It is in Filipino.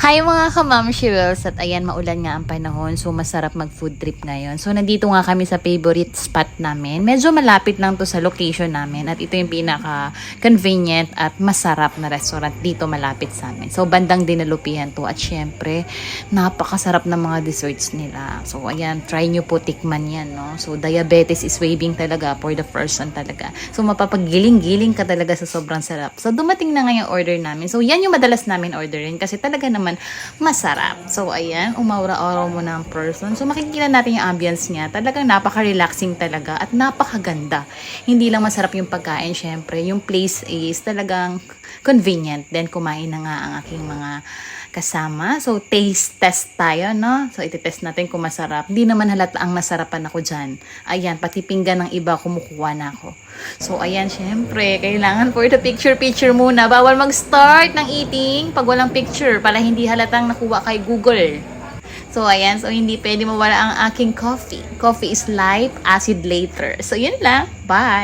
Hi mga ka-Momshiwells, at ayan, maulan nga ang panahon, so masarap mag food trip ngayon. So nandito nga kami sa favorite spot namin. Medyo malapit lang to sa location namin at ito yung pinaka convenient at masarap na restaurant dito malapit sa amin. So bandang Dinalupihan to at syempre napakasarap ng mga desserts nila. So ayan, try nyo po, tikman yan, no? So diabetes is waving talaga for the person talaga. So mapapagiling-giling ka talaga sa sobrang sarap. So dumating na nga yung order namin. So yan yung madalas namin orderin kasi talaga naman masarap. So, ayan, umaura-aura mo na ang person. So, makikita natin yung ambience niya. Talagang napaka-relaxing talaga at napakaganda. Hindi lang masarap yung pagkain, syempre. Yung place is talagang convenient. Then, kumain na nga ang aking mga kasama. So, taste test tayo, no? So, iti-test natin kung masarap. Hindi naman halata ang nasarapan ako dyan. Ayan, pati pinggan ng iba, kumukuha na ako. So, ayan, syempre, kailangan for the picture muna. Bawal mag-start ng eating pag walang picture, para hindi halatang nakuha kay Google. So, ayan, so hindi pwede mawala ang aking coffee. Coffee is life, acid later. So, yun lang. Bye!